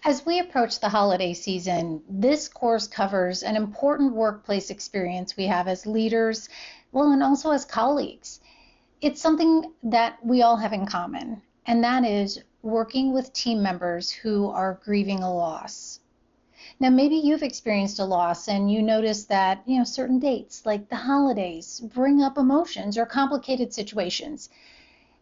As we approach the holiday season, this course covers an important workplace experience we have as leaders, well, and also as colleagues. It's something that we all have in common, and that is working with team members who are grieving a loss. Now, maybe you've experienced a loss and you notice that, certain dates like the holidays bring up emotions or complicated situations.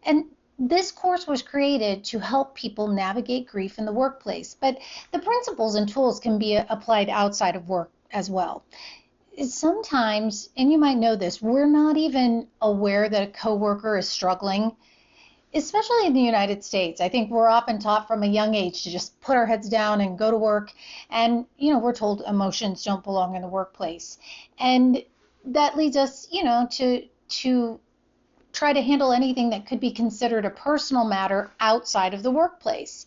And this course was created to help people navigate grief in the workplace, but the principles and tools can be applied outside of work as well. Sometimes, and you might know this, we're not even aware that a coworker is struggling, especially in the United States. I think we're often taught from a young age to just put our heads down and go to work. And, we're told emotions don't belong in the workplace. And that leads us, to try to handle anything that could be considered a personal matter outside of the workplace.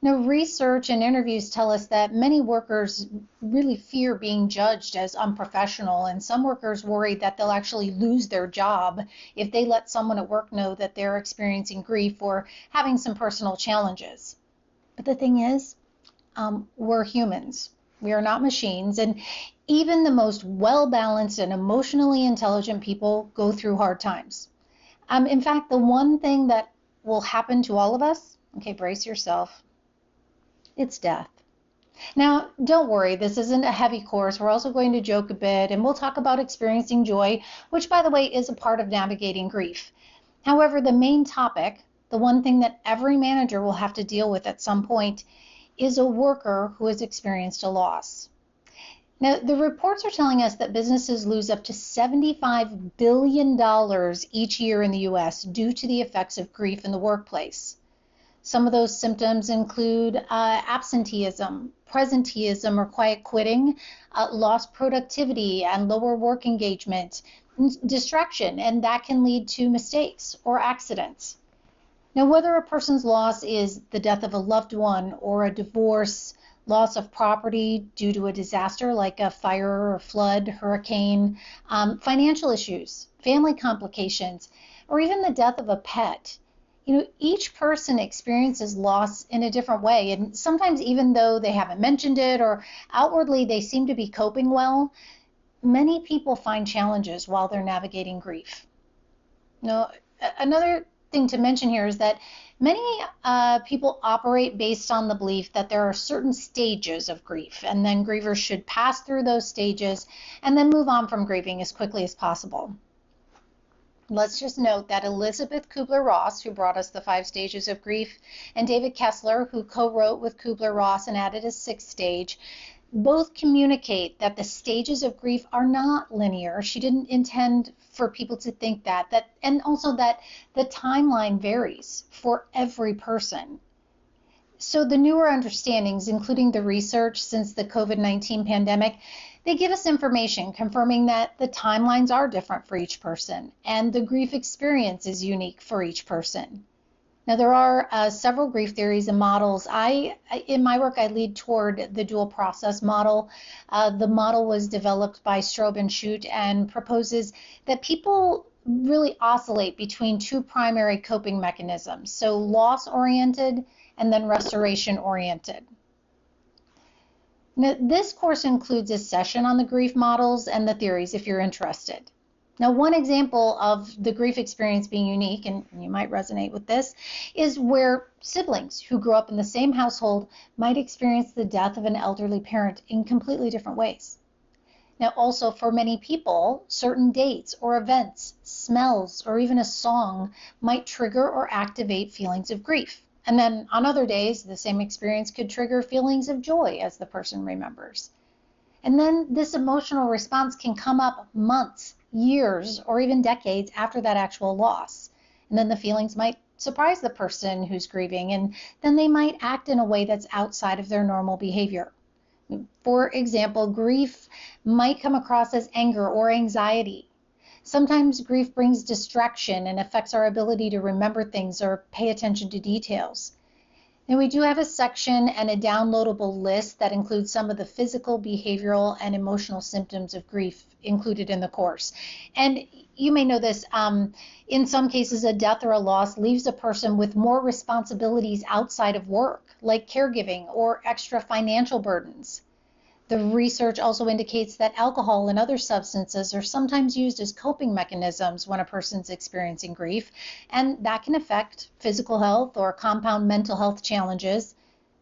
Now, research and interviews tell us that many workers really fear being judged as unprofessional, and some workers worry that they'll actually lose their job if they let someone at work know that they're experiencing grief or having some personal challenges. But the thing is, we're humans. We are not machines, and even the most well-balanced and emotionally intelligent people go through hard times. In fact, the one thing that will happen to all of us, okay, brace yourself, it's death. Now, don't worry, this isn't a heavy course. We're also going to joke a bit, and we'll talk about experiencing joy, which, by the way, is a part of navigating grief. However, the main topic, the one thing that every manager will have to deal with at some point, is a worker who has experienced a loss. Now, the reports are telling us that businesses lose up to $75 billion each year in the U.S. due to the effects of grief in the workplace. Some of those symptoms include absenteeism, presenteeism or quiet quitting, lost productivity and lower work engagement, distraction, and that can lead to mistakes or accidents. Now, whether a person's loss is the death of a loved one or a divorce, loss of property due to a disaster like a fire or flood, hurricane, financial issues, family complications, or even the death of a pet, each person experiences loss in a different way. And sometimes even though they haven't mentioned it or outwardly they seem to be coping well, many people find challenges while they're navigating grief. Now, another thing to mention here is that many people operate based on the belief that there are certain stages of grief, and then grievers should pass through those stages and then move on from grieving as quickly as possible. Let's just note that Elizabeth Kubler-Ross, who brought us the 5 stages of grief, and David Kessler, who co-wrote with Kubler-Ross and added a 6th stage, both communicate that the stages of grief are not linear. She didn't intend for people to think that, and also that the timeline varies for every person. So the newer understandings, including the research since the COVID-19 pandemic, they give us information confirming that the timelines are different for each person and the grief experience is unique for each person. Now, there are several grief theories and models. In my work, I lead toward the dual process model. The model was developed by Strobe and Shute and proposes that people really oscillate between 2 primary coping mechanisms, so loss-oriented and then restoration-oriented. Now, this course includes a session on the grief models and the theories if you're interested. Now, one example of the grief experience being unique, and you might resonate with this, is where siblings who grew up in the same household might experience the death of an elderly parent in completely different ways. Now, also for many people, certain dates or events, smells, or even a song might trigger or activate feelings of grief. And then on other days, the same experience could trigger feelings of joy as the person remembers. And then this emotional response can come up months, years, or even decades after that actual loss. And then the feelings might surprise the person who's grieving, and then they might act in a way that's outside of their normal behavior. For example, grief might come across as anger or anxiety. Sometimes grief brings distraction and affects our ability to remember things or pay attention to details. And we do have a section and a downloadable list that includes some of the physical, behavioral, and emotional symptoms of grief included in the course. And you may know this, in some cases, a death or a loss leaves a person with more responsibilities outside of work, like caregiving or extra financial burdens. The research also indicates that alcohol and other substances are sometimes used as coping mechanisms when a person's experiencing grief, and that can affect physical health or compound mental health challenges.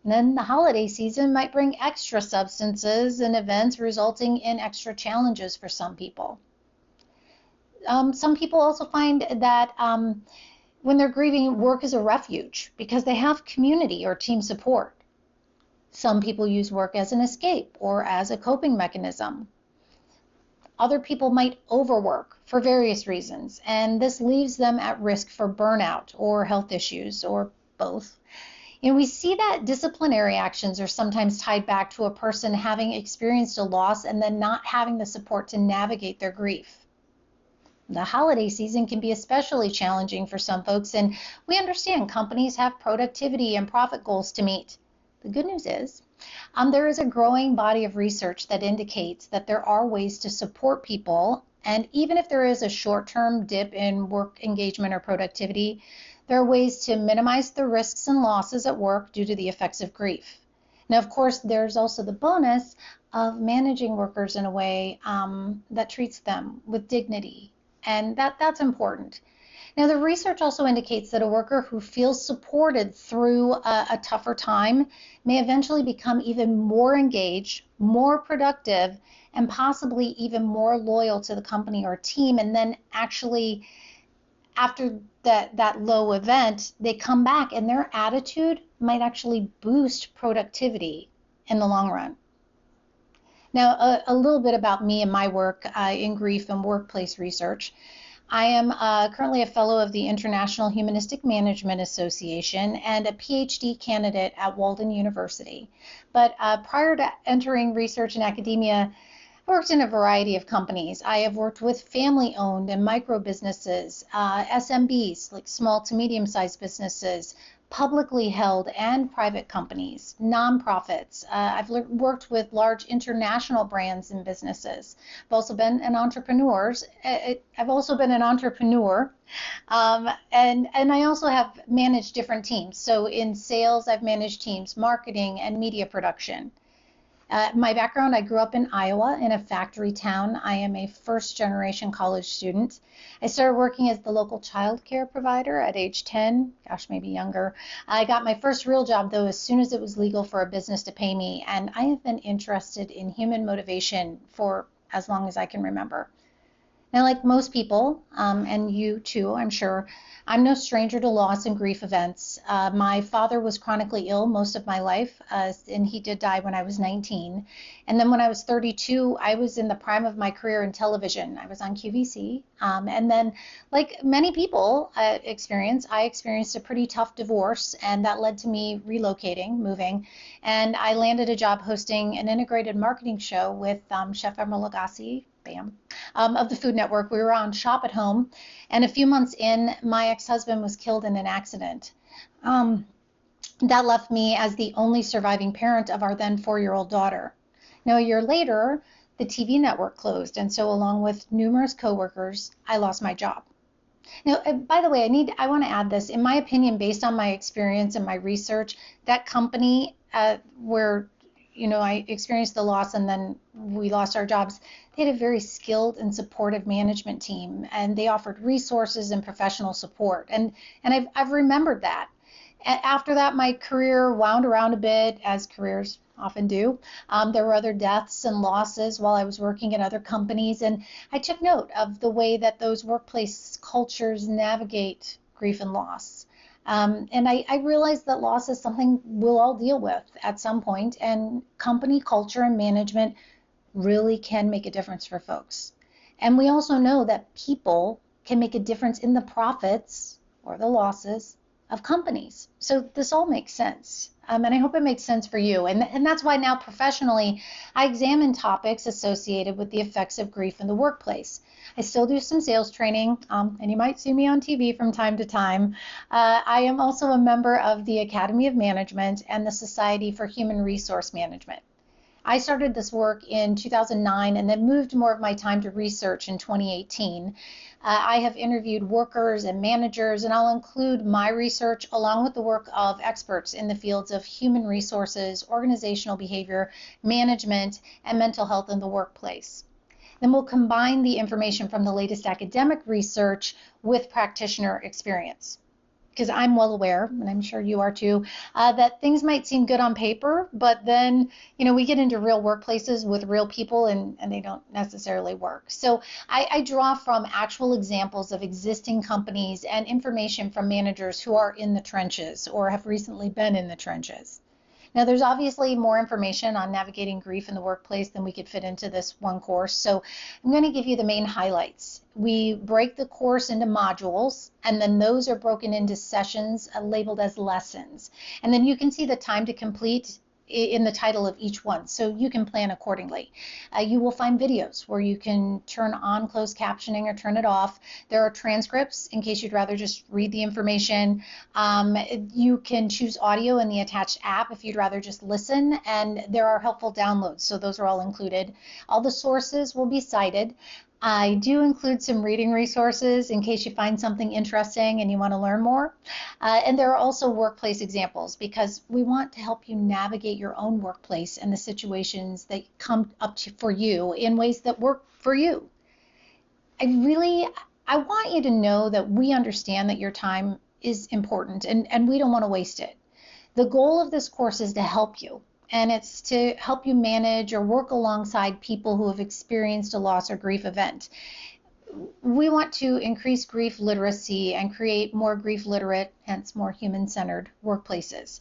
And then the holiday season might bring extra substances and events, resulting in extra challenges for some people. Some people also find that when they're grieving, work is a refuge because they have community or team support. Some people use work as an escape or as a coping mechanism. Other people might overwork for various reasons, and this leaves them at risk for burnout or health issues or both. And we see that disciplinary actions are sometimes tied back to a person having experienced a loss and then not having the support to navigate their grief. The holiday season can be especially challenging for some folks, and we understand companies have productivity and profit goals to meet. The good news is there is a growing body of research that indicates that there are ways to support people, and even if there is a short-term dip in work engagement or productivity, there are ways to minimize the risks and losses at work due to the effects of grief. Now, of course, there's also the bonus of managing workers in a way that treats them with dignity, and that's important. Now, the research also indicates that a worker who feels supported through a tougher time may eventually become even more engaged, more productive, and possibly even more loyal to the company or team. And then actually, after that low event, they come back and their attitude might actually boost productivity in the long run. Now, a little bit about me and my work in grief and workplace research. I am currently a fellow of the International Humanistic Management Association and a PhD candidate at Walden University. But prior to entering research in academia, I worked in a variety of companies. I have worked with family-owned and micro businesses, SMBs, like small to medium-sized businesses, publicly held and private companies, nonprofits. I've worked with large international brands and businesses. I've also been an entrepreneur. And I also have managed different teams. So in sales, I've managed teams, marketing, and media production. My background, I grew up in Iowa in a factory town. I am a first-generation college student. I started working as the local child care provider at age 10, gosh, maybe younger. I got my first real job, though, as soon as it was legal for a business to pay me, and I have been interested in human motivation for as long as I can remember. Now, like most people, and you too, I'm sure, I'm no stranger to loss and grief events. My father was chronically ill most of my life, and he did die when I was 19. And then when I was 32, I was in the prime of my career in television. I was on QVC. And then, like many people I experienced a pretty tough divorce, and that led to me relocating, moving. And I landed a job hosting an integrated marketing show with Chef Emeril Lagasse, bam, of the Food Network. We were on Shop at Home, and a few months in, my ex-husband was killed in an accident. That left me as the only surviving parent of our then 4-year-old daughter. Now, a year later, the TV network closed, and so along with numerous coworkers, I lost my job. Now, by the way, I want to add this. In my opinion, based on my experience and my research, that company where I experienced the loss and then we lost our jobs, they had a very skilled and supportive management team, and they offered resources and professional support. And I've remembered that. After that, my career wound around a bit, as careers often do. There were other deaths and losses while I was working in other companies, and I took note of the way that those workplace cultures navigate grief and loss. And I realized that loss is something we'll all deal with at some point, and company culture and management really can make a difference for folks. And we also know that people can make a difference in the profits or the losses of companies. So this all makes sense. And I hope it makes sense for you. And that's why now professionally, I examine topics associated with the effects of grief in the workplace. I still do some sales training, and you might see me on TV from time to time. I am also a member of the Academy of Management and the Society for Human Resource Management. I started this work in 2009 and then moved more of my time to research in 2018. I have interviewed workers and managers, and I'll include my research along with the work of experts in the fields of human resources, organizational behavior, management, and mental health in the workplace. Then we'll combine the information from the latest academic research with practitioner experience. Because I'm well aware, and I'm sure you are too, that things might seem good on paper, but then, we get into real workplaces with real people and they don't necessarily work. So I draw from actual examples of existing companies and information from managers who are in the trenches or have recently been in the trenches. Now, there's obviously more information on navigating grief in the workplace than we could fit into this one course, so I'm going to give you the main highlights. We break the course into modules, and then those are broken into sessions labeled as lessons. And then you can see the time to complete in the title of each one, so you can plan accordingly. You will find videos where you can turn on closed captioning or turn it off. There are transcripts in case you'd rather just read the information. You can choose audio in the attached app if you'd rather just listen, and there are helpful downloads, so those are all included. All the sources will be cited. I do include some reading resources in case you find something interesting and you want to learn more. And there are also workplace examples because we want to help you navigate your own workplace and the situations that come up for you in ways that work for you. I want you to know that we understand that your time is important and we don't want to waste it. The goal of this course is to help you. And it's to help you manage or work alongside people who have experienced a loss or grief event. We want to increase grief literacy and create more grief literate, hence more human-centered workplaces.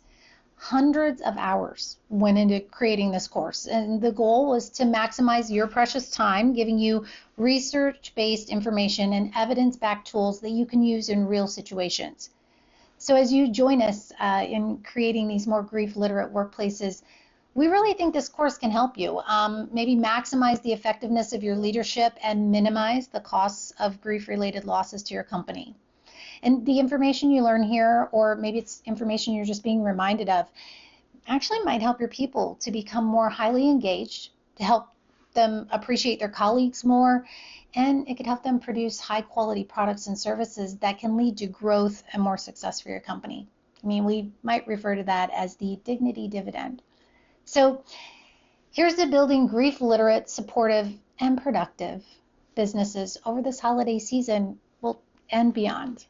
Hundreds of hours went into creating this course, and the goal was to maximize your precious time, giving you research-based information and evidence-backed tools that you can use in real situations. So as you join us in creating these more grief literate workplaces, we really think this course can help you maybe maximize the effectiveness of your leadership and minimize the costs of grief-related losses to your company. And the information you learn here, or maybe it's information you're just being reminded of, actually might help your people to become more highly engaged, to help them appreciate their colleagues more, and it could help them produce high quality products and services that can lead to growth and more success for your company. I mean, we might refer to that as the dignity dividend. So here's to building grief literate, supportive, and productive businesses over this holiday season, well, and beyond.